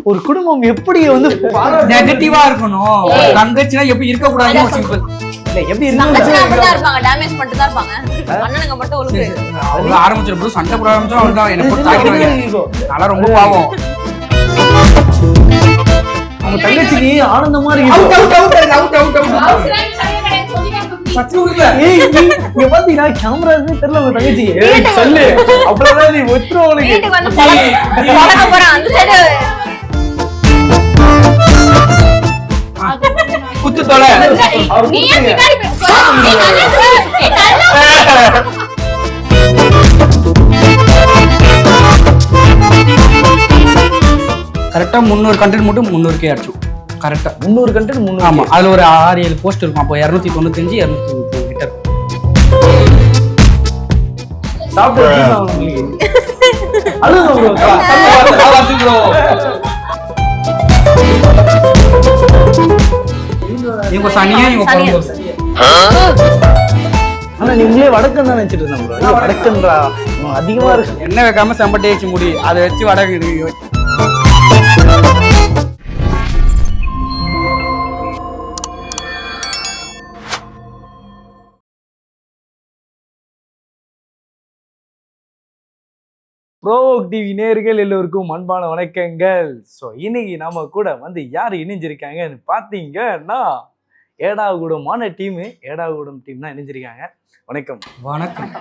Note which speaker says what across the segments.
Speaker 1: ஒரு குடும்பம் எப்படி வந்து
Speaker 2: நெகட்டிவா இருக்கணும், தங்கச்சினா எப்படி இருக்க கூடாதுன்னு சிம்பிள்.
Speaker 1: இல்ல எப்படி
Speaker 3: இருப்பாங்க, டேமேஜ் பண்ணிட்டு தான் இருப்பாங்க. அண்ணனுங்க மட்டும் ஒழுங்கு
Speaker 2: அவங்க ஆரம்பிச்சிருப்போம், சண்டை போட ஆரம்பிச்சோம், அவ்வளவுதான் என்ன போட்டு தாக்கிடுவாங்க. அதெல்லாம் ரொம்ப பாவம்.
Speaker 1: அவங்க தங்கச்சிக்கு ஆனந்தமா இருக்கு. இங்க பாத்தீங்கன்னா கேமரா தெரியல உங்க தங்கச்சிக்கு சொல்லு, அவ்வளவுதான் நீ ஒத்துரும் அவளுக்கு.
Speaker 2: குத்து தொலை கரெக்டா 300 கண்டென்ட் மட்டும் 300K அடிச்சோம். கரெக்டா
Speaker 1: 300 கண்டென்ட் 300.
Speaker 2: ஆமா, அதுல ஒரு 6-7 போஸ்ட் இருக்கும். அப்போ 295 230 கிட்ட இருக்கும். இவங்க சனியா இவங்க பொறம்போக்கு.
Speaker 1: ஆனா நீங்களே வடக்கன் தான் நினைச்சிட்டு இருந்தாங்க. வடக்கன்றா அதிகமா இருக்கு.
Speaker 2: என்ன வைக்காம செம்பட்டை வச்சு முடி, அதை வச்சு வடக்கு.
Speaker 1: ப்ரோவோக் டிவி நேயர்கள் எல்லோருக்கும் அன்பான வணக்கங்கள். ஸோ இன்னைக்கு நாம கூட வந்து யார் இணைஞ்சிருக்காங்கன்னு பார்த்தீங்கன்னா ஏடாகூடமான டீமு, ஏடாகூடம் டீம் தான் இணைஞ்சிருக்காங்க. வணக்கம்.
Speaker 2: வணக்கம்.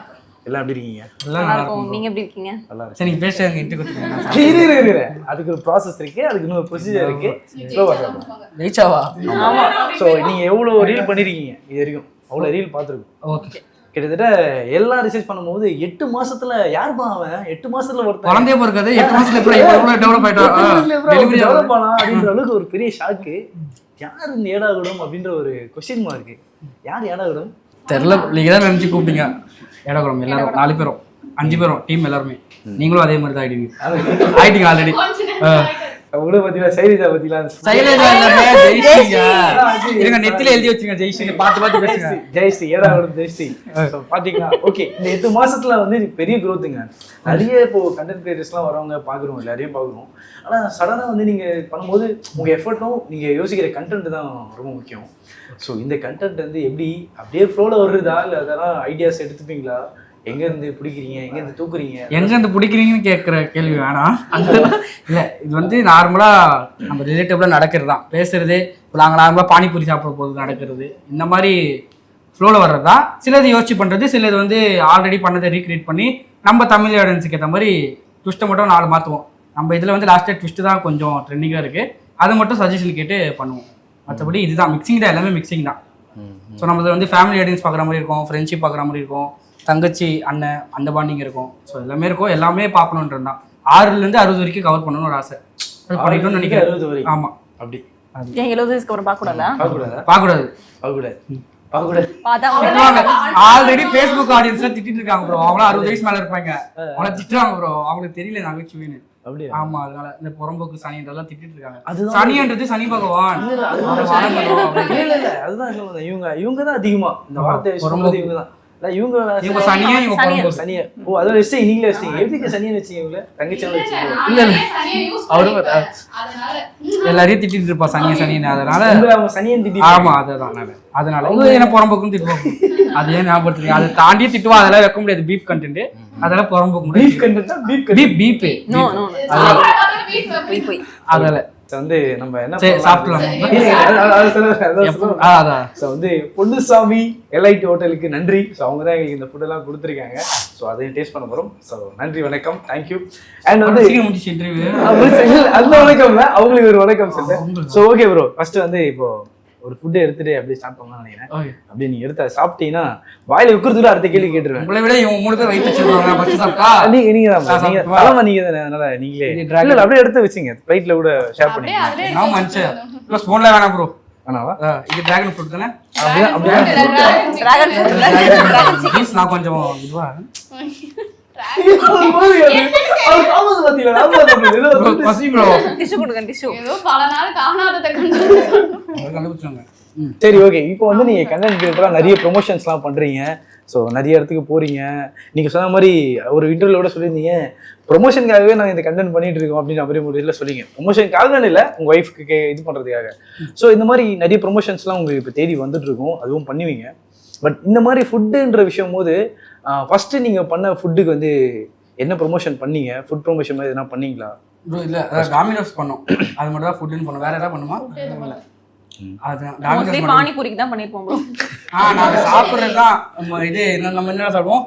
Speaker 1: எல்லாம் எப்படி இருக்கீங்க?
Speaker 3: எல்லாம் நல்லா இருக்கும். நீங்க எப்படி இருக்கீங்க?
Speaker 1: நல்லா இருக்கு.
Speaker 2: சரி, நீங்க பேசுங்க. இன்டர்வியூ
Speaker 1: அதுக்கு ஒரு ப்ராசஸ் இருக்கு, அதுக்கு இன்னொரு ப்ரொசீஜர் இருக்கு.
Speaker 2: ஜெயிச்சாவா?
Speaker 1: ஆமா. ஸோ நீங்க எவ்வளோ ரீல் பண்ணிருக்கீங்க இது வரைக்கும்? அவ்வளோ ரீல் பார்த்துருக்கோம்.
Speaker 2: ஓகே.
Speaker 1: கிட்டத்தட்ட எல்லாம் ரிசர்ச் பண்ணும்போது 8 மாசத்துல யாருப்பா அவன் 8 மாசத்துல ஒருத்தன்
Speaker 2: குழந்தைய பிறக்காது 8 மாசத்துல டெவலப்
Speaker 1: டெவலப் ஆனா அப்படின்ற அளவுக்கு ஒரு பெரிய ஷாக்கு. யார் இந்த ஏடாகூடம் அப்படின்ற ஒரு கொஸ்டின் மார்க்கு. யார் ஏடாகூடம்
Speaker 2: தெரியல. நீங்க தான் நினைச்சு கூப்பிட்டீங்க. ஏடாகூடம் எல்லாரும் 4 பேரும் 5 பேரும் டீம் எல்லாருமே. நீங்களும் அதே மாதிரி தான் ஆயிட்டீங்க ஆல்ரெடி.
Speaker 1: கூட பாத்தீங்களா சைலஜா பாத்தீங்களா?
Speaker 2: சைலஜா இல்ல நெத்தில எழுதி வச்சுங்க ஜெய்ஸ்ரீ. பார்த்து பார்த்து பேசுங்க.
Speaker 1: ஜெய்ஸ்ரீ ஏடாகூடம் ஜெய்ஸ்ரீ பாத்தீங்களா? ஓகே. இந்த 8 மாசத்துல வந்து பெரிய க்ரோத்துங்க. நிறைய இப்போ கண்டென்ட் கிரியேட்டர்ஸ்லாம் வரவங்க பாக்குறோம், எல்லாரையும் பாக்குறோம். ஆனா சடனா வந்து நீங்க பண்ணும்போது உங்க எஃபர்ட்டும் நீங்க யோசிக்கிற கண்டென்ட் தான் ரொம்ப முக்கியம். ஸோ இந்த கண்டென்ட் வந்து எப்படி அப்படியே ஃப்ளோல வருதா இல்லை அதெல்லாம் ஐடியாஸ் எடுத்துப்பீங்களா? எங்க இருந்து பிடிக்கிறீங்க, எங்க இருந்து தூக்குறீங்க?
Speaker 2: எங்க இருந்து பிடிக்கிறீங்கன்னு கேட்குற கேள்வி வேணாம். இல்லை, இது வந்து நார்மலா நம்ம ரிலேட்டிவ்ல நடக்கிறது தான். பேசுறது நாங்கள் நார்மலா பானிபூரி சாப்பிட போது நடக்கிறது, இந்த மாதிரி ஃப்ளோவில் வர்றது தான். சிலது யோசிச்சு பண்ணுறது, சிலது வந்து ஆல்ரெடி பண்ணதை ரீக்ரியேட் பண்ணி நம்ம தமிழ் ஆடியன்ஸுக்கு ஏற்ற மாதிரி ட்விஸ்ட்டை மட்டும் 4 மாற்றுவோம். நம்ம இதில் வந்து லாஸ்ட்டாக ட்விஸ்ட்டு தான் கொஞ்சம் ட்ரெண்டிங்காக இருக்குது, அதை மட்டும் சஜஷன் கேட்டு பண்ணுவோம். மற்றபடி இதுதான் மிக்சிங் தான், எல்லாமே மிக்சிங் தான். ஸோ நம்மளது வந்து ஃபேமிலி ஆடியன்ஸ் பார்க்குற மாதிரி இருக்கும், ஃப்ரெண்ட்ஷிப் பார்க்குற மாதிரி இருக்கும், தங்கச்சி அண்ணன் அந்த பாண்டிங் இருக்கும். ஸோ எல்லாமே இருக்கும், எல்லாமே பார்க்கணுன்றது தான். 6லேருந்து 60 வரைக்கும் கவர் பண்ணணும்னு ஒரு ஆசை. படிக்கணும்னு நினைக்கிறேன்.
Speaker 1: 60 வரைக்கும்.
Speaker 2: ஆமாம்.
Speaker 1: அப்படி
Speaker 3: ஏன் 70 வயசுக்கு அப்புறம்
Speaker 2: பார்க்கக்கூடாது. ஆல்ரெடி ஃபேஸ்புக் ஆடியன்ஸ்ல திட்டிட்டு இருக்காங்க ப்ரோ. அவங்களும் 60 வயசு மேல இருப்பாங்க, அவங்கள திட்டுறாங்க ப்ரோ. அவங்களுக்கு தெரியல நகைச்சுவைன்னு. அப்படியே ஆமா, அதனால இந்த புறம்போக்கு சனின்றதெல்லாம் திட்டிட்டு இருக்காங்க. சனின்றது சனி பகவான்.
Speaker 1: அதுதான் சொல்லுங்க. இவங்க தான் அதிகமா இந்த வார்த்தை சொல்றது. இவங்க தான்
Speaker 2: இவங்க சனியா, இவங்க புறம்போக்கு சனியா.
Speaker 1: ஓ, அதோட வெஸ்ட் நீங்களே வெஸ்ட் எதுக்கு சனியா வச்சீங்க? இவங்கள தங்கச்சியால வச்சீங்க?
Speaker 2: இல்ல அவரு எல்லாரையும் திட்டிட்டு இருப்பா சனியன். அதனால
Speaker 1: அவங்க சனியன் திட்டி.
Speaker 2: ஆமா, அதனால அவங்க என்ன புறம்போக்குன்னு திட்டுவாங்க. அது ஏன் ஞாபகத்துக்கு அதை தாண்டி திட்டுவா. அதெல்லாம் வைக்க முடியாது. பீப் கண்டென்ட் அதெல்லாம் புறம்போக்கு.
Speaker 1: பீப் கண்டென்ட் பீப்
Speaker 2: அதனால
Speaker 1: வந்து நம்ம என்ன
Speaker 2: சாப்பிடலாம்.
Speaker 1: வந்து பொன்னுசாமி எல்ஐடி ஹோட்டலுக்கு நன்றி. ஸோ அவங்க தான் எங்களுக்கு இந்த ஃபுட்டெல்லாம் கொடுத்துருக்காங்க. ஸோ அதையும் டேஸ்ட் பண்ண போகிறோம். ஸோ நன்றி, வணக்கம், தேங்க்யூ. அண்ட் வந்து
Speaker 2: இன்டர்வியூ
Speaker 1: அந்த வணக்கம் இல்லை, அவங்களுக்கு ஒரு வணக்கம் சொல்லுங்க. ஸோ ஓகே ப்ரோ, ஃபர்ஸ்ட் வந்து இப்போ ஒரு ஃபுட்டை எடுத்துட்டு அப்படியே ஸ்டார்ட் பண்ணலாம் நினைக்கிறேன். அப்படியே நீங்க எடுத்து சாப்பிட்டீங்கன்னா வாயில வைக்கிறதுல அடுத்த கேள்வி கேட்டுருவேன்.
Speaker 2: உங்களை விட இவங்க 3 பேர் வயிற்று வச்சிருக்காங்க.
Speaker 1: நீங்க தான் நீங்க தானே, அதனால நீங்களே இல்ல அப்படியே எடுத்து வச்சுங்க. பிளேட்ல கூட ஷேர் பண்ணிக்கலாம்.
Speaker 2: நான் மனுஷன் ப்ளஸ் ஃபோன்ல வேணாம் ப்ரோ.
Speaker 1: ஆனாவா இது
Speaker 2: டிராகன் ஃப்ரூட் தானே?
Speaker 1: அப்படியே
Speaker 3: டிராகன் ஃப்ரூட்
Speaker 2: நான் கொஞ்சம் இதுவா
Speaker 1: சரி, ஓகே. இப்போ வந்து நீங்க கண்டென்ட் கிரியேட்டரா நிறைய ப்ரொமோஷன்ஸ்லாம் பண்றீங்க. ஸோ நிறைய இடத்துக்கு போறீங்க. நீங்க சொன்ன மாதிரி ஒரு இன்டர்வியூல கூட சொல்லியிருந்தீங்க, ப்ரொமோஷனுக்காகவே நாங்கள் இந்த கண்டென்ட் பண்ணிட்டு இருக்கோம் அப்படின்னு மாதிரி முறையில் சொல்லிங்க. ப்ரொமோஷனுக்காக இல்லை, உங்கள் ஒய்ஃப்க்கு இது பண்ணுறதுக்காக. ஸோ இந்த மாதிரி நிறைய ப்ரொமோஷன்ஸ்லாம் உங்களுக்கு இப்போ தேடி வந்துட்டு இருக்கும், அதுவும் பண்ணுவீங்க. பட் இந்த மாதிரி ஃபுட்டுன்ற விஷயம் போது ஃபஸ்ட்டு நீங்கள் பண்ண ஃபுட்டுக்கு வந்து என்ன ப்ரொமோஷன் பண்ணீங்க? ஃபுட் ப்ரொமோஷன் மாதிரி எதனா பண்ணீங்களா?
Speaker 2: ப்ரோ இல்லை டாமினோஸ் பண்ணோம், அது மட்டும் தான் ஃபுட்டுன்னு பண்ணோம். வேற ஏதாவது பண்ணுமா? அதுதான் டாமினோஸ்
Speaker 3: பானிபூரிக்கு தான் பண்ணிருப்போம் ப்ரோ.
Speaker 2: நாங்க சாப்பிட்றது தான் இது. நம்ம என்ன சாப்பிடுவோம்,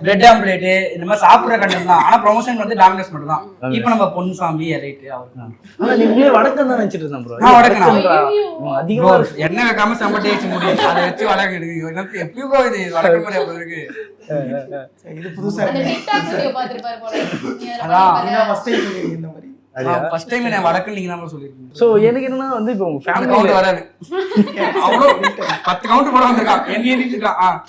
Speaker 2: பிரெட் ஆம்லேட் இந்த மாதிரி சாப்பிட்ற கண்டென்ட் தான். ஆனா ப்ரொமோஷன் வந்து டாமினோஸ் மட்டும் தான். இப்போ நம்ம பொன்சாமி ரைட்டு அவருக்கு.
Speaker 1: ஆனால் நீங்களே வடக்கம் தான் நினச்சிட்டு இருந்தேன் ப்ரோ.
Speaker 2: வடக்கம்
Speaker 1: அதிகமாக
Speaker 2: எண்ணெய் வைக்காம செம்ம டேஸ்ட் முடியும், அதை வச்சு வடக்கம் எடுக்கு. எப்படி ப்ரோ இது வடக்கம் மாதிரி அப்போ இருக்கு?
Speaker 4: இது புதுசா
Speaker 2: ஃபர்ஸ்ட் டைம் நான் வடக்கு நீங்க தான் சொல்லிருக்கீங்க.
Speaker 1: ஸோ எனக்கு என்னன்னா வந்து இப்போ உங்க
Speaker 2: கவுண்ட்
Speaker 1: ஃபேமிலி
Speaker 2: வராது, அவ்வளோ 10 கவுண்ட் போட வந்திருக்கான், என்ன எழுதிட்டு இருக்கான்.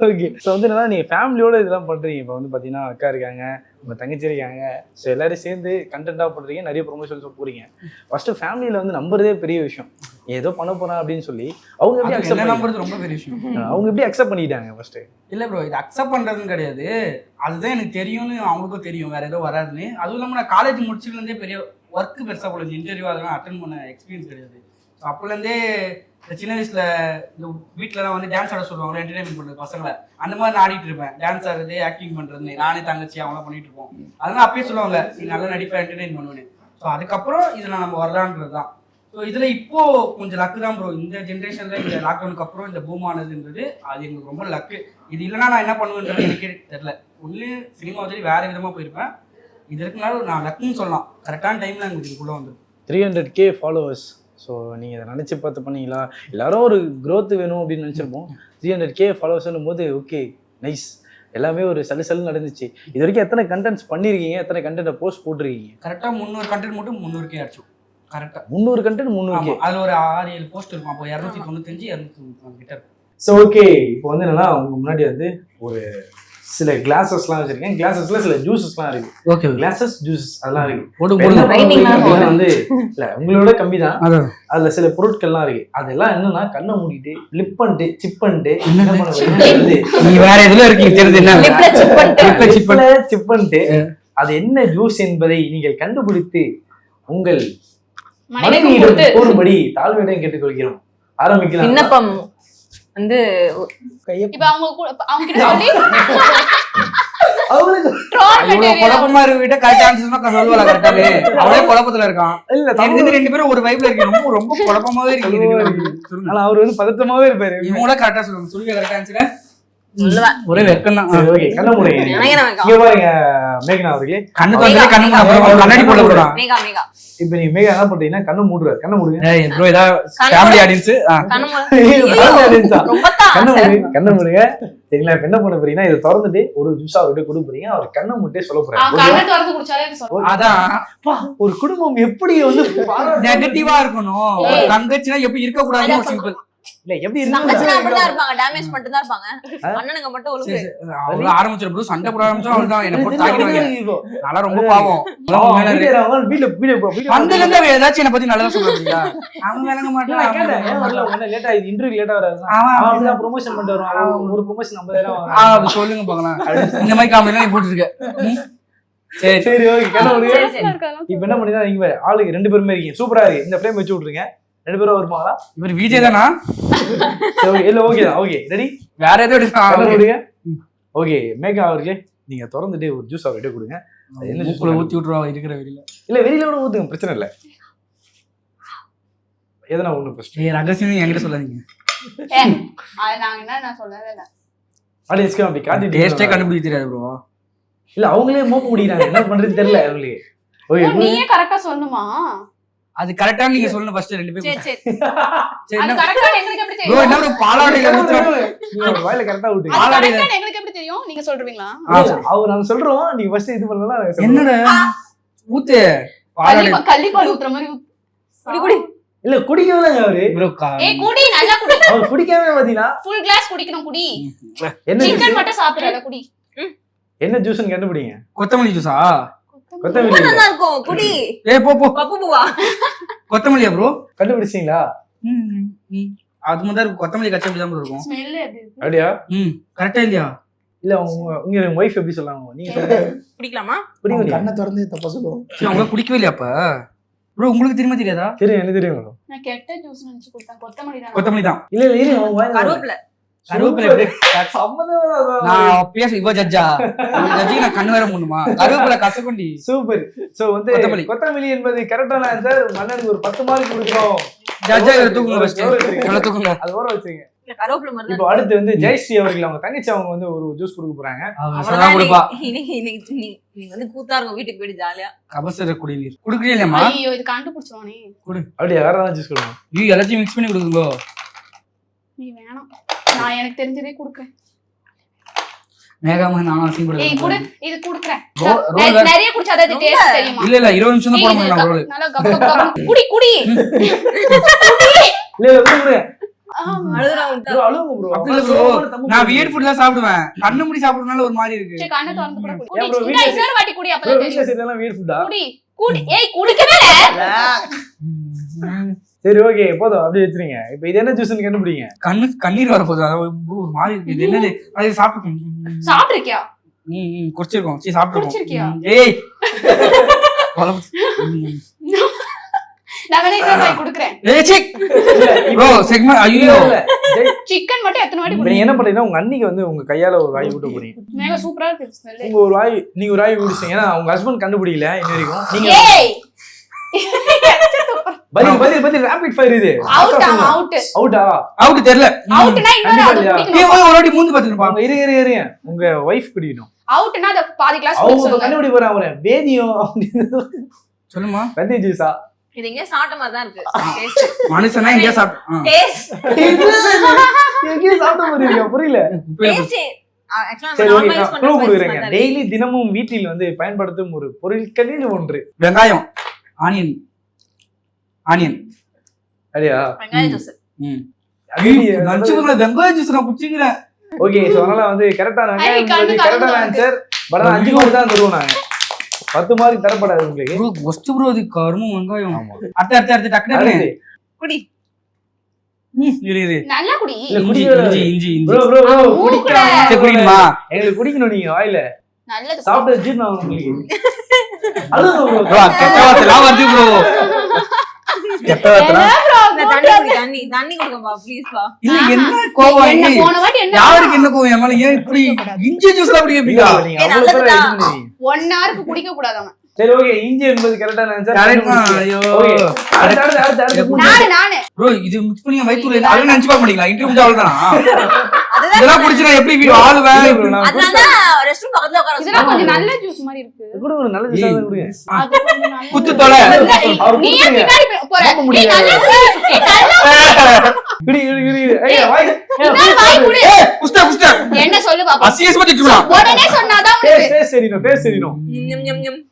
Speaker 1: ஓகே. ஸோ வந்து என்னன்னா நீங்கள் ஃபேமிலியோட இதெல்லாம் பண்ணுறீங்க. இப்போ வந்து பார்த்தீங்கன்னா அக்கா இருக்காங்க, உங்கள் தங்கச்சி இருக்காங்க. ஸோ எல்லாரும் சேர்ந்து கண்டென்ட்டாக பண்ணுறீங்க, நிறைய ப்ரொமோஷன்ஸ் போகிறீங்க. ஃபர்ஸ்ட்டு ஃபேமிலியில் வந்து நம்புறதே பெரிய விஷயம். ஏதோ பண்ண போகிறேன் அப்படின்னு சொல்லி அவங்க எப்படி அக்செப்ட்
Speaker 2: நம்புறது ரொம்ப பெரிய விஷயம்.
Speaker 1: அவங்க எப்படி அக்செப்ட் பண்ணிட்டாங்க ஃபர்ஸ்ட்டு?
Speaker 2: இல்லை ப்ரோ, இது அக்செப்ட் பண்ணுறதுன்னு கிடையாது, அதுதான் எனக்கு தெரியும்னு அவங்களுக்கும் தெரியும், வேற ஏதோ வராதுன்னு. அதுவும் இல்லாமல் நான் காலேஜ் முடிச்சுலேருந்தே பெரிய ஒர்க்கு பெருசாக போல இன்டர்வியூ அதெல்லாம் அட்டன் பண்ண எக்ஸ்பீரியன்ஸ் கிடையாது. ஸோ அப்போலேருந்தே சின்ன வயசில் இந்த வீட்டிலலாம் வந்து டான்ஸ் ஆட சொல்லுவாங்க, என்டர்டைன்மெண்ட் பண்ணுறது பசங்களை. அந்த மாதிரி நான் ஆடிட்டு இருப்பேன், டான்ஸ் ஆடுறது, ஆக்டிங் பண்ணுறது, நானே தங்கச்சி அவங்களாம் பண்ணிட்டு இருப்போம். அதெல்லாம் அப்பயே சொல்லுவாங்க, நீ நல்லா நடிப்பா, என்டர்டைன் பண்ணுவேன். ஸோ அதுக்கப்புறம் இதில் நம்ம வரலான்றது தான். ஸோ இதில் இப்போ கொஞ்சம் லக்கு தான் ப்ரோ. இந்த ஜென்ரேஷனில் இந்த லாக்டவுனுக்கு அப்புறம் இந்த பூம் ஆனதுன்றது அது எங்களுக்கு ரொம்ப லக்கு. இது இல்லைன்னா நான் என்ன பண்ணுவேன்றது எனக்கே தெரியல. ஒன்று சினிமா வந்து வேறு விதமாக போயிருப்பேன். இது இருக்குனால நான் லக்குன்னு சொல்லலாம். கரெக்டான டைமில் எங்களுக்கு இதுக்குள்ளே வந்துடும்.
Speaker 1: 300K followers. ஸோ நீங்கள் இதை நினச்சி பார்த்து பண்ணீங்களா? எல்லாரும் ஒரு க்ரோத் வேணும் அப்படின்னு நினச்சிருப்போம். 300K ஃபாலோவர்ஸ்னும் போது ஓகே நைஸ், எல்லாமே ஒரு சலுசலு நடந்துச்சு. இது வரைக்கும் எத்தனை கண்டென்ட்ஸ் பண்ணியிருக்கீங்க, எத்தனை கண்டென்ட்டை போஸ்ட் போட்டிருக்கீங்க?
Speaker 2: கரெக்டாக 300 கண்டென்ட் மட்டும் 300K ஆச்சு. கரெக்டாக
Speaker 1: 300 கண்டென்ட் 300K.
Speaker 2: அதில் ஒரு 6-7 போஸ்ட் இருக்கும். அப்போ 295 290 கிட்ட இருக்கும்.
Speaker 1: ஸோ ஓகே, இப்போ வந்து என்னன்னா உங்க முன்னாடி வந்து ஒரு சில கிளாஸஸ்லாம் வச்சிருக்கேன். கிளாஸஸ்ல சில ஜூஸஸ்லாம் இருக்கு.
Speaker 2: ஓகே,
Speaker 1: கிளாஸஸ் ஜூஸ் அதெல்லாம் இருக்கு.
Speaker 2: வந்து
Speaker 1: இல்ல உங்களோட கம்மி தான். அதுல சில பொருட்கள்லாம் இருக்கு. அதெல்லாம் என்னன்னா கண்ணை மூடிட்டு லிப் பண்ணிட்டு சிப் பண்ணிட்டு
Speaker 2: நீ வேற எதுல இருக்கீங்க தெரியுது என்ன
Speaker 1: சிப் பண்ணிட்டு அது என்ன ஜூஸ் என்பதை நீங்கள் கண்டுபிடித்து உங்கள் மனைவியிடம் கூறும்படி தாழ்மையிடம் கேட்டுக்கொள்கிறோம். ஆரம்பிக்கலாம்.
Speaker 3: விண்ணப்பம் வந்து
Speaker 4: இப்ப அவங்க கிட்ட சொல்லி
Speaker 1: அவளுக்கு
Speaker 2: இவ்வளவு குழப்பமா இருக்கிட்ட கரெக்ட் ஆன்சர்னா சொல்லுவாளா? கரெக்டாவே அவளே குழப்பத்துல இருக்கான்.
Speaker 1: இல்ல
Speaker 2: தெரிஞ்சது 2 பேரும் ஒரு வைப்ல இருக்கீங்க. ரொம்ப ரொம்ப குழப்பமாவே இருக்கீங்க.
Speaker 1: ஆனா அவர் வந்து பதட்டமாவே இருப்பாரு.
Speaker 2: இவங்கள கரெக்டா சொல்லுங்க. சொல்லுங்க கரெக்ட் ஆன்சர்.
Speaker 3: சொல்லுவேன்.
Speaker 2: ஒரே வெக்கம் தான்.
Speaker 1: சரி ஓகே, கண்ண மூடுங்க. இங்க பாருங்க மேகனா அவர்களே,
Speaker 2: கண்ணு தோண்டே கண்ணு மூட கண்ணாடி போட போறா.
Speaker 3: மேகா மேகா
Speaker 1: இப்போ நீங்க மேகா என்ன பண்றீங்கன்னா கண்ண மூடுறாரு. கண்ண மூடுங்க.
Speaker 2: ஏய் ப்ரோ, இதா ஃபேமிலி ஆடியன்ஸ்.
Speaker 3: கண்ணு
Speaker 1: கண்ண மூடுங்க. சரிங்களா? இப்ப என்ன பண்ண போறீங்கன்னா இதை திறந்துட்டு ஒரு ஜூஸா அவர்கிட்ட கொடுக்க போறீங்க. அவர் கண்ணை மூட்டே சொல்ல போறாரு.
Speaker 4: கண்ணை திறந்து குடிச்சாலே
Speaker 2: அதான்
Speaker 1: ஒரு குடும்பம் எப்படி வந்து
Speaker 2: நெகட்டிவா இருக்கணும். தங்கச்சினா எப்படி இருக்க கூடாதுன்னு சிம்பிள்.
Speaker 1: இல்ல எப்படி
Speaker 3: தங்கச்சினா அப்படிதான் இருப்பாங்க, டேமேஜ் பண்ணிட்டு தான் இருப்பாங்க. அண்ணனுங்க மட்டும் ஒழுங்கு.
Speaker 2: அவள ஆரம்பிச்சற ப்ரோ சண்டை போட ஆரம்பிச்சா அவள்தான் என்ன போட்டு தாக்கிடுவாங்க. நல்லா ரொம்ப பாவம். வந்தல இருந்து ஏதாச்சும் என்ன பத்தி நல்லதா சொல்றீங்களா? அவங்க விளங்க மாட்டாங்க.
Speaker 1: லேட்டா இன்டர்வியூ லேட்டா வராது. அவன் ப்ரமோஷன் பண்ணிட்டு வருவான். ஒரு ப்ரமோஷன் 50000
Speaker 2: அப்படி சொல்லுங்க பார்க்கலாம். இந்த மாதிரி காமெடி நீ போட்டு இருக்க. சரி
Speaker 1: சரி ஓகே, கண்ண மூடுங்க. இப்போ என்ன பண்ணீங்க? நீங்க ஆளுக்கு 2 பேருமே இருக்கீங்க. சூப்பரா இருக்கு. இந்த ஃப்ரேம் வச்சு விட்டுருங்க. 2 பேரும் வருவாங்களா?
Speaker 2: இவர் விஜய் தானா?
Speaker 1: இல்ல ஓகே தான். Okay ready.
Speaker 2: வேற ஏதோ
Speaker 1: கொடுங்க. ஓகே மேகா அவர்களே, நீங்க திறந்துட்டு ஒரு ஜூஸ் அவர்கிட்ட கொடுங்க.
Speaker 2: என்ன ஜூஸ் ஊத்தி விட்டுருவா இருக்கிற வெளியில?
Speaker 1: இல்ல வெளியில கூட ஊத்துங்க, பிரச்சனை இல்ல. எதனா ஒண்ணு ஃபர்ஸ்ட்.
Speaker 2: ஏய் ரகசியம் என்கிட்ட சொல்லாதீங்க.
Speaker 4: அது நான் சொல்லவே இல்ல.
Speaker 1: ஆடியன்ஸ்க்கு அப்படி காட்டி
Speaker 2: டேஸ்டே கண்டுபிடிக்க தெரியாது ப்ரோ.
Speaker 1: இல்ல அவங்களே மோப்ப முடியறாங்க, என்ன பண்றது தெரியல அவங்களுக்கு. ஓகே
Speaker 4: நீயே கரெக்ட்டா சொல்லணுமா?
Speaker 2: அது கரெக்ட்டா நீங்க சொல்லணும் ஃபர்ஸ்ட் 2 பேரும்.
Speaker 3: சரி சரி
Speaker 2: சரி
Speaker 4: அது கரெக்ட்டா எங்களுக்கு எப்படி
Speaker 2: ப்ரோ
Speaker 4: தெரியும்?
Speaker 2: என்ன பாலாடையில ஊத்துறோம்.
Speaker 1: நீங்க வாயில கரெக்ட்டா ஊத்துங்க.
Speaker 4: அது கரெக்ட்டா எங்களுக்கு எப்படி தெரியும்? நீங்க சொல்றீங்களா?
Speaker 1: அவர் நாங்க சொல்றோம், நீங்க ஃபர்ஸ்ட் இது பண்ணலாம்.
Speaker 2: என்னடா ஊத்து பாலாடை
Speaker 4: கள்ளிப்பால் ஊத்துற மாதிரி
Speaker 3: குடி குடி.
Speaker 1: இல்ல குடிக்கவே அவரு.
Speaker 2: ப்ரோ
Speaker 4: ஏய் குடி, நல்லா குடி.
Speaker 1: அவர் குடிக்கவே பாத்தீனா
Speaker 4: ஃபுல் கிளாஸ் குடிக்கணும் குடி.
Speaker 1: என்ன
Speaker 4: சிக்கன் மட்டும் சாப்பிடல குடி.
Speaker 1: என்ன ஜூஸ்னு கண்டுபிடிங்க.
Speaker 2: கொத்தமல்லி ஜூஸா?
Speaker 1: கொத்தமல்லி
Speaker 3: நல்லா இருக்கும் குடி.
Speaker 2: ஏய் போ போ.
Speaker 3: பப்பு பூவா?
Speaker 2: கொத்தமல்லியா ப்ரோ?
Speaker 1: கண்டுபிடிச்சீங்களா?
Speaker 2: அது முதல்ல கொத்தமல்லி கச்சப்படி தான் இருக்கும்.
Speaker 4: ஸ்மெல் எப்படி இருக்கு?
Speaker 1: அப்படியா?
Speaker 2: கரெக்ட்டா இல்லையா?
Speaker 1: இல்ல உங்க ஒய்ஃப் எப்படி சொல்லாங்க நீங்க சொல்லுங்க.
Speaker 3: குடிக்கலாமா?
Speaker 1: குடிங்க
Speaker 5: கண்ணை திறந்து தப்பா சொல்லுவோம்.
Speaker 2: சரி, அவங்க குடிக்கவே இல்லையா அப்ப ப்ரோ? உங்களுக்கு தெரியுமா தெரியாதா?
Speaker 1: தெரியும் எனக்கு தெரியும் bro.
Speaker 4: நான் கெட்ட ஜூஸ் நினைச்சு கொடுத்தேன். கொத்தமல்லி தான்.
Speaker 2: கொத்தமல்லி தான்.
Speaker 1: இல்ல இல்ல இரு அவங்க வாயில
Speaker 3: கருவேப்பிலை.
Speaker 2: கருவேப்பிலை எப்படி?
Speaker 1: சம்மதம்
Speaker 2: நான் பேச இவ ஜட்ஜா ஜட்ஜி நான் கண்ணு வேற மூணுமா? கருவேப்பிலை கசக்குண்டி.
Speaker 1: சூப்பர். சோ வந்து
Speaker 2: கொத்தமல்லி.
Speaker 1: கொத்தமல்லி என்பது கரெக்டான ஆன்சர். மன்னனுக்கு ஒரு 10 மார்க் கொடுக்கிறோம்.
Speaker 2: ஜட்ஜா இவரை தூக்குங்க ஃபர்ஸ்ட். இவரை தூக்குங்க.
Speaker 1: அது ஓர வச்சுங்க.
Speaker 3: கருவேப்பிலை மாதிரி
Speaker 1: இப்போ அடுத்து வந்து ஜெயஸ்ரீ அவர்கள் அவங்க தங்கச்சி அவங்க வந்து ஒரு ஜூஸ் கொடுக்க போறாங்க.
Speaker 2: அவ சொன்னா கொடுப்பா.
Speaker 3: நீங்க வந்து கூத்தா இருக்கும், வீட்டுக்கு போயிட்டு ஜாலியா
Speaker 2: கபசர குடிநீர் குடுக்கவே இல்லையம்மா.
Speaker 4: ஐயோ இது கண்டுபிடிச்சிருவானே.
Speaker 1: அப்படியே வேற ஏதாவது ஜூஸ் கொடுங்க.
Speaker 2: ஐயோ எல்லாத்தையும் மிக்ஸ் பண்ணி கொடுக்குங்க.
Speaker 4: நீ வேணாம். நான் எனக்கு தெரிஞ்சதே குடுக்குறேன்.
Speaker 2: மேகாம நான் சீன்
Speaker 4: ஏய் குடு,
Speaker 2: கொடுக்கிறேன்.
Speaker 4: இது குடுக்குறேன்.
Speaker 2: ரோல்
Speaker 4: நிறைய குடிச்சா அது டேஸ்ட் தெரியுமா?
Speaker 2: இல்ல இல்ல 20 நிமிஷம் தான் போட முடியும் நான் ரோல்.
Speaker 4: நல்லா கப் கப் கப் குடி குடி.
Speaker 1: இல்ல இல்ல கொடுங்க.
Speaker 3: அழுகுறாங்க.
Speaker 1: bro அழுங்க bro.
Speaker 2: அப்படி இல்ல bro. நான் வீட் ஃபுட்லாம் சாப்பிடுவேன். கண்ணு மூடி சாப்பிடுறதுனால ஒரு மாதிரி இருக்கு.
Speaker 4: சரி கண்ணை திறந்து கூட குடி.
Speaker 1: ஏன் bro,
Speaker 4: குடி இன்னொரு வாட்டி குடி
Speaker 1: bro
Speaker 4: அப்பதான்
Speaker 1: வீட்ல
Speaker 4: தெரியும்.
Speaker 1: செய்தெல்லாம் வீட் ஃபுட்டா?
Speaker 4: குடி குடி. ஏய் குடிக்கவே இல்ல.
Speaker 1: சரி ஓகே போதும் அப்படியே வச்சிருங்க. இப்போ இது என்ன ஜூஸ்னு கண்டுபிடிங்க.
Speaker 2: கண்ணீர் வர போகுது. அது ஒரு மாதிரி இருக்கு. இது என்னது? அது சாப்பிட்டு
Speaker 4: சாப்பிட்டிருக்கியா?
Speaker 2: குடிச்சிருக்கோம். சரி சாப்பிட்டுருக்கோம்.
Speaker 4: குடிச்சிருக்கியா?
Speaker 2: ஏய்
Speaker 4: நான் வேணா இன்னொரு வாட்டி குடுக்குறேன்.
Speaker 2: ஏய் சிக் ப்ரோ செக்மெண்ட் ஐயோ
Speaker 1: இல்ல
Speaker 4: சிக்கன் மட்டும் எத்தனை வாட்டி
Speaker 1: இப்போ
Speaker 4: குடி?
Speaker 1: நீங்க என்ன பண்றீங்கன்னா உங்க அண்ணிக்கு வந்து உங்க கையால ஒரு வாய் விட்டு போறீங்க.
Speaker 4: மேல சூப்பரா இருக்கு ஸ்மெல்.
Speaker 1: உங்க ஒரு வாய் நீங்க ஒரு வாய் குடிச்சீங்க. ஏன்னா உங்க ஹஸ்பண்ட் கண்டுபிடிக்கல இன்ன வரைக்கும். நீங்க
Speaker 4: ஏய்
Speaker 1: பதில் ரேபிட் ஃபயர் இது.
Speaker 4: அவுட்
Speaker 1: அவுட்டா?
Speaker 2: அவுட் தெரியல.
Speaker 4: அவுட்னா இன்னொரு
Speaker 1: கண்டிப்பா
Speaker 4: அது
Speaker 1: இல்லையா?
Speaker 2: ஏய்
Speaker 4: குடிக்கணும்.
Speaker 2: ஒரு வாட்டி மூந்து பாத்துருப்பா.
Speaker 1: அவங்க இருங்க உங்க வைஃப் குடிக்கணும்.
Speaker 4: அவுட்னா அது பாதி கிளாஸ்
Speaker 1: அவங்க
Speaker 4: குடிச்சு.
Speaker 1: கண்டுபிடி போறாங்க அவரை வேதியம் அப்படின்னு.
Speaker 2: சொல்லுமா?
Speaker 1: வெந்தய ஜூஸா?
Speaker 3: இது எங்க சாப்பிட்ட மாதிரி தான் இருக்கு. டேஸ்ட்
Speaker 2: மனுஷனா எங்க சாப்பிட்டு
Speaker 3: டேஸ்ட்
Speaker 1: எங்கேயும் சாப்பிட்ட மாதிரி இருக்கா? புரியல.
Speaker 3: டேஸ்ட் ஆக்சுவலா
Speaker 1: சரி
Speaker 3: நம்ம
Speaker 1: ஓகே
Speaker 3: நார்மலைஸ்
Speaker 1: க்ளூ
Speaker 3: பண்ற
Speaker 1: கொடுக்குறேங்க.
Speaker 3: ஸ்பைஸ்
Speaker 1: டெய்லி தினமும் வீட்டில் வந்து பயன்படுத்தும் ஒரு பொருட்களில் ஒன்று.
Speaker 2: வெங்காயம் ஆனியன் ஆனியன்
Speaker 1: அப்படியா?
Speaker 3: வெங்காய ஜூஸ்.
Speaker 2: லஞ்சுக்குள்ள வெங்காய ஜூஸ் நான் குடிச்சிக்கிறேன்.
Speaker 1: ஓகே சோ அதனால வந்து கரெக்டான
Speaker 4: கண்ணு
Speaker 1: கரெக்டான
Speaker 4: கலந்து
Speaker 1: ஆன்சர். பட் 5 மார்க் தான் தருவோம் நாங்க. 10 மார்க் தரப்படாது உங்களுக்கு.
Speaker 2: ப்ரோ ஒஸ்ட் ப்ரோ இது கருமம் வெங்காயம்.
Speaker 1: ஆமா.
Speaker 2: அடுத்து டக்கு டக்கு
Speaker 1: அடுத்து.
Speaker 3: குடி.
Speaker 2: இரு
Speaker 4: நல்லா குடி.
Speaker 1: இல்ல
Speaker 2: இஞ்சி
Speaker 1: குடிக்கவே
Speaker 2: இஞ்சி இஞ்சி இஞ்சி
Speaker 1: ப்ரோ ப்ரோ ப்ரோ
Speaker 4: மூக்குல.
Speaker 1: குடிக்கணும்.
Speaker 2: சரி குடிக்கணுமா?
Speaker 1: எங்களுக்கு குடிக்கணும் நீங்க வாயில.
Speaker 4: நல்லது.
Speaker 1: சாப்பிட்டு ஜீரணம் ஆகும் உங்களுக்கு. அழுங்க
Speaker 2: ப்ரோ
Speaker 1: ப்ரோ.
Speaker 2: கெட்ட வார்த்தைலாம் வருது ப்ரோ. கெட்ட வார்த்தைலாம்
Speaker 3: நான் தண்ணி குடி, தண்ணி கொடுங்கப்பா ப்ளீஸ் பா.
Speaker 2: இல்ல என்ன கோவம்
Speaker 4: என்ன
Speaker 2: ஏய்,
Speaker 4: போன வாட்டி என்ன
Speaker 2: யாருக்கு என்ன கோவம்? என் மேல ஏன் இப்படி இஞ்சி ஜூஸ்லாம் அப்படி
Speaker 1: இல்ல,
Speaker 2: கேப்பீங்க?
Speaker 1: நீங்க அவ்வளவு பேர்
Speaker 3: நல்லதுதான்.
Speaker 1: இது பண்ணுவீங்க.
Speaker 4: 1 ஹவருக்கு குடிக்க கூடாது அவன்.
Speaker 1: சரி ஓகே இஞ்சி என்பது கரெக்டான ஆன்சர்.
Speaker 2: கரெக்ட் ஐயோ
Speaker 1: அடுத்து
Speaker 4: நானு
Speaker 2: ப்ரோ இது மிக்ஸ் பண்ணி வயித்துல அத நினைச்சு பார்க்க மாட்டீங்களா? இன்டர்வியூ முடிஞ்சா அவ்வளவுதான்.
Speaker 3: அதுதான்
Speaker 2: இதெல்லாம் குடிச்சு நான் எப்படி வீடு ஆளுவேன்?
Speaker 3: அதனால ரெஸ்ட் ரூம் பக்கத்துல உட்கார
Speaker 4: இதெல்லாம் கொஞ்சம் நல்ல ஜூஸ் மாதிரி இருக்கு.
Speaker 1: கூட ஒரு நல்ல ஜூஸா கொடுங்க.
Speaker 4: அது கொஞ்சம் நல்ல-
Speaker 2: குத்து தொலை.
Speaker 1: அவர்
Speaker 4: நீ ஏன்
Speaker 1: குடுங்க.
Speaker 4: பின்னாடி போற?
Speaker 1: நம்ப
Speaker 4: நீ
Speaker 1: முடியாது.
Speaker 4: நல்லா குடி. நீ நல்லா
Speaker 1: குடி ஏய் வாய்
Speaker 4: இன்னொரு வாய் குடி.
Speaker 2: குஸ்டா
Speaker 4: என்ன சொல்லு பாப்பா.
Speaker 2: அசியஸ் பத்தி சொல்றா.
Speaker 4: உடனே சொன்னாதான் உனக்கு.
Speaker 1: பேஸ் சரிணும்.
Speaker 3: ஞம் ஞம் ஞம்.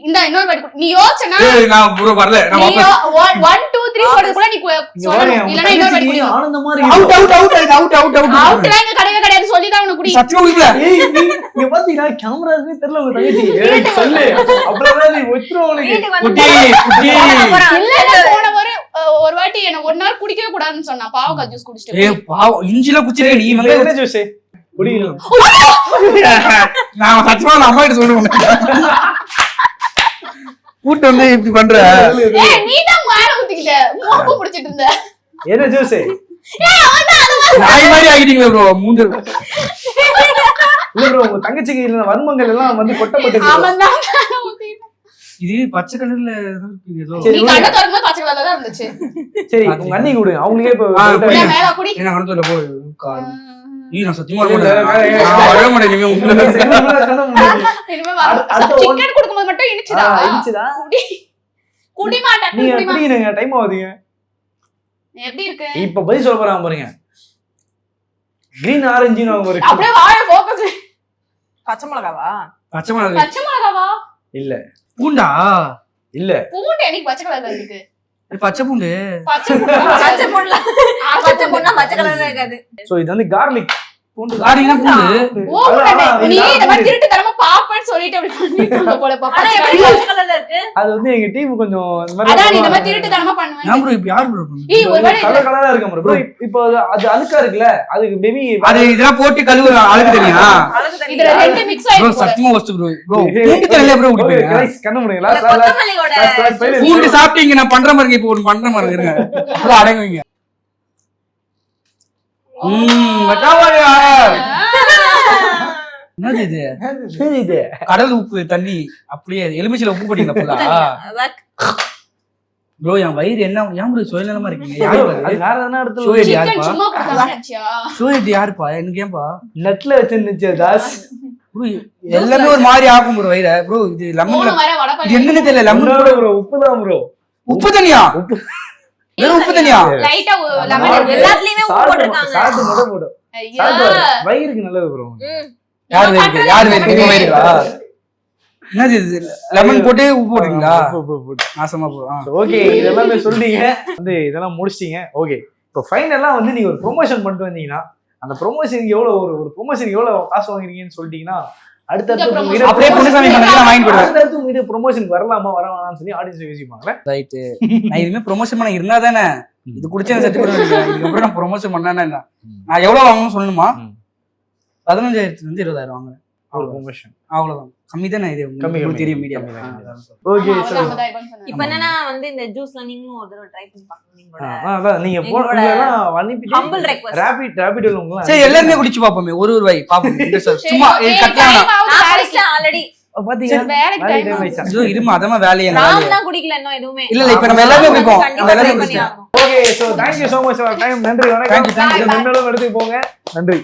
Speaker 4: இந்த இன்னொரு வாட்டி குடி. நீ யோசனா
Speaker 2: ஏய் நான் ப்ரோ வரல. நான்
Speaker 4: நீ
Speaker 2: வாபஸ்
Speaker 4: 1 2 3 சொல்றது கூட நீ சொல்லணும். இல்லனா இன்னொரு வாட்டி குடி.
Speaker 1: ஆனந்தமா
Speaker 2: அவுட்
Speaker 1: இருக்கு.
Speaker 2: அவுட்
Speaker 4: அவுட்ல எங்க கிடையவே கிடையாது சொல்லி தான் உனக்கு குடி.
Speaker 2: சத்தியமா குடிக்கல.
Speaker 1: ஏய் நீங்க பாத்தீங்களா கேமரா இருக்குன்னு தெரியல உங்க தங்கச்சி. ஏய் சொல்லு. அப்புறம் நீ வச்சிரும் உனக்கு.
Speaker 3: வீட்டுக்கு வந்து
Speaker 2: குட்டி குட்டி
Speaker 4: இல்ல போன ஒரு வாட்டி என்ன 1 hour குடிக்கவே கூடாதுன்னு சொன்னா. பாவக்காய் ஜூஸ் குடிச்சிட்டு.
Speaker 2: ஏய் பாவம் இஞ்சில குச்சிரே நீ
Speaker 1: இது
Speaker 2: வந்து
Speaker 1: என்ன ஜூஸ்? குடிக்கணும்.
Speaker 2: நான் சத்தியமா நான் அம்மா கிட்ட சொல்லுவேன். கூட்டு வந்து இப்படி பண்ற.
Speaker 4: ஏய் நீ தான் மேல ஊத்திக்கிட்ட. மோப்பு புடிச்சிட்டு இருந்த.
Speaker 1: என்ன ஜூஸ்?
Speaker 4: ஏய் அவன் தான் அது மாதிரி.
Speaker 2: நாய் மாதிரி ஆகிட்டீங்களே ப்ரோ மூஞ்சு.
Speaker 1: இல்ல ப்ரோ உங்க தங்கச்சிக்கு இல்ல வன்மங்கள் எல்லாம் வந்து கொட்டப்பட்டு
Speaker 4: அவன் தான் மேல ஊத்திக்கிட்டான்.
Speaker 2: இது பச்சை கலர்ல ஏதோ
Speaker 1: சரி,
Speaker 4: நீ கண்ண திறக்கும்போது பச்சை கலர்ல தான் இருந்துச்சு.
Speaker 1: சரி உங்க அண்ணி கொடுங்க. அவங்களுக்கே இப்ப
Speaker 2: குடி.
Speaker 4: இல்ல மேல குடி.
Speaker 2: என்ன கணத்துல போ கால். நான் சத்தியமா
Speaker 1: இல்ல,
Speaker 2: வரல.
Speaker 1: இல்ல, இல்ல, இல்ல.
Speaker 2: நான் வரவே மாட்டேன் இனிமே உள்ள.
Speaker 4: இனிமே வர
Speaker 1: அடுத்த
Speaker 4: சிக்கன் கொடுக்கும்போது மட்டும் இனிச்சுதா.
Speaker 1: இனிச்சுதா?
Speaker 4: குடி. குடி மாட்டேன்.
Speaker 1: நீங்க
Speaker 4: குடி மா.
Speaker 1: குடிங்க டைம் ஆகுதுங்க.
Speaker 4: எப்படி இருக்கு?
Speaker 1: இப்ப பதில் சொல்ல போறாங்க பாருங்க. கிரீன் ஆரஞ்சு அவங்க ஒரு
Speaker 4: அப்படியே வாய ஃபோக்கஸ்.
Speaker 3: பச்சை மிளகாவா?
Speaker 2: பச்சை மிளகா
Speaker 4: பச்சை மிளகாவா?
Speaker 1: இல்ல
Speaker 2: பூண்டா?
Speaker 1: இல்ல
Speaker 4: பூண்டு எனக்கு பச்சை கலர்ல இருக்கு.
Speaker 2: இது பச்சை பூண்டு.
Speaker 4: பச்சை
Speaker 3: பச்சை பொண்ணா? பச்சை பொண்ணா பச்சை கலர்ல இருக்காது.
Speaker 1: சோ இது வந்து கார்லிக்
Speaker 2: ஆடிங்கன்னா பூண்டு.
Speaker 4: நீ இந்த மாதிரி திருட்டுத்தனமா பாப்பேன்னு சொல்லிட்டு அப்படி பண்ணிருக்காங்க போல பாப்பா.
Speaker 3: ஆனா எப்படி பச்சை கலர்ல இருக்கு?
Speaker 1: அது வந்து எங்க டீம் கொஞ்சம் இந்த
Speaker 4: அதான் நீ இந்த
Speaker 1: மாதிரி
Speaker 4: மாதிரி திருட்டுத்தனமா பண்ணுவேன்.
Speaker 2: ஏன் bro இப்ப யார் bro பண்ணுது?
Speaker 4: ஏய் ஒருவேளை
Speaker 1: கலர் கலரா இருக்கும் ப்ரோ. இப்போ அது அழுக்கா இருக்குல்ல, அதுக்கு மேபி
Speaker 2: அது இதெல்லாம் போட்டு கழுவு அழுக்கு தெரியா?
Speaker 3: அழகு தெரியுது.
Speaker 4: இதுல ரெண்டு மிக்ஸ்
Speaker 2: bro
Speaker 4: ஆயிருக்கு போல.
Speaker 2: சத்தியமா worst bro. bro பூண்டு தெரியல bro குடிப்பீங்க.
Speaker 1: கண்ணு முடியுங்க.
Speaker 3: இந்த கொத்தமல்லியோட
Speaker 2: பூண்டு சாப்பிட்டீங்க நான் பண்ற மாதிரி இப்போ ஒன்னு பண்ற மாதிரி இருங்க. bro அடங்குவீங்க. மச்சாவாயா. என்னது இது?
Speaker 1: இது
Speaker 2: கடல் உப்பு தண்ணி அப்படியே எலுமிச்சையில உப்பு போட்டீங்களா ஃபுல்லா? ப்ரோ என் வயிறு என்ன ஏன் ப்ரோ சுயநலமா இருக்கீங்க? யாரு
Speaker 1: அது
Speaker 2: பாரு?
Speaker 1: வேற எதனா இடத்துல
Speaker 2: சோயடி
Speaker 4: சிக்கன்
Speaker 2: யாருப்பா?
Speaker 4: சும்மா கொடுத்தாச்சியா?
Speaker 2: சோயடி யாருப்பா? எனக்கு ஏன்பா?
Speaker 1: நெட்ல வச்சிருந்துச்சு தாஸ்.
Speaker 2: ப்ரோ எல்லாமே ஒரு மாதிரி ஆகும் ப்ரோ வயிற. ப்ரோ இது லெமன்
Speaker 4: மூணு வர வடை
Speaker 2: இது என்னன்னு தெரியல. லெமன்
Speaker 1: ப்ரோ உப்பு தான் ப்ரோ.
Speaker 2: உப்பு தண்ணியா? வெறும் உப்பு தண்ணியா?
Speaker 4: லைட்டா லெமன் இருக்கு.
Speaker 3: எல்லாத்துலயுமே உப்பு போட்டிருக்காங்க.
Speaker 1: சால்ட் மட்டும் போடு.
Speaker 4: ஐயா
Speaker 1: வயிறுக்கு நல்லது ப்ரோ.
Speaker 2: யார் வேருக்கு? யார் வேருக்கு? உங்க வயிறுக்கா? என்னது இது? லெமன் போட்டு உப்பு போடுறீங்களா? நாசமா போ.
Speaker 1: ஓகே இதெல்லாம் சொல்லிட்டீங்க. வந்து இதெல்லாம் முடிச்சிட்டீங்க. ஓகே இப்போ ஃபைனலா வந்து நீங்க ஒரு ப்ரொமோஷன் பண்ணிட்டு வந்தீங்கன்னா அந்த ப்ரொமோஷனுக்கு எவ்வளவு ஒரு ப்ரொமோஷனுக்கு எவ்வளவு காசு வாங்குறீங்கன்னு சொல்லிட்டீங்கன்னா அடுத்தடுத்து
Speaker 2: அப்படியே பொன்னுசாமி கணக்குல வாங்கி கொடுவேன்.
Speaker 1: அடுத்தடுத்து இது ப்ரொமோஷனுக்கு வரலாமா வரவேணாம்னு சொல்லி ஆடியன்ஸ் யோசிப்பாங்களே.
Speaker 2: ரைட்டு. நான் இதுமே ப்ரொமோஷன் பண்ண இருந்தா தானே இது குடிச்சா செத்து போடுவேன். இதுக்கப்புறம் நான் ப்ரொமோஷன் பண்ணேன்னா என்ன? நான் எவ்வளவு வாங்கணும்னு சொல்லணுமா? 15,000 இருந்து 20,000 வாங்குறேன்.
Speaker 1: ஒரு ப்ரொமோஷன்
Speaker 2: அவ்வளவுதான். கம்மி தானே இது? உங்களுக்கு தெரியும் மீடியா.
Speaker 1: Okay sir.
Speaker 3: இப்ப என்னன்னா வந்து இந்த ஜூஸ்ல நீங்களும் ஒரு தடவை ட்ரை பண்ணி பார்க்கணும் நீங்களோட
Speaker 1: அதான் நீங்க
Speaker 3: humble
Speaker 1: அனுப்பிட்டு
Speaker 3: request.
Speaker 1: ரேபிட் உங்களா
Speaker 2: சரி எல்லாருமே குடிச்சு பாப்போமே ஒரு வாய் பாப்போம். இந்த சார் சும்மா கட்டலாம்.
Speaker 3: நான் குடிச்சேன் ஆல்ரெடி.
Speaker 1: பாத்தீங்கன்னா
Speaker 4: வேலைக்கு
Speaker 1: வேலைக்கு
Speaker 4: time
Speaker 1: time ஆயிடுச்சா?
Speaker 2: ஐயோ இருமா அதமா வேலையை
Speaker 3: நான் தான் குடிக்கல இன்னும் எதுவுமே.
Speaker 2: இல்ல இல்ல இப்ப நம்ம எல்லாமே குடிப்போம். நம்ம எல்லாமே
Speaker 3: ட்ரை பண்ணி
Speaker 2: குடிப்போம்.
Speaker 3: ஆகணும்.
Speaker 1: Okay so thank you so much for your time. நன்றி வணக்கம்.
Speaker 2: Thank you.
Speaker 1: மென்னலும் எடுத்து போங்க. நன்றி.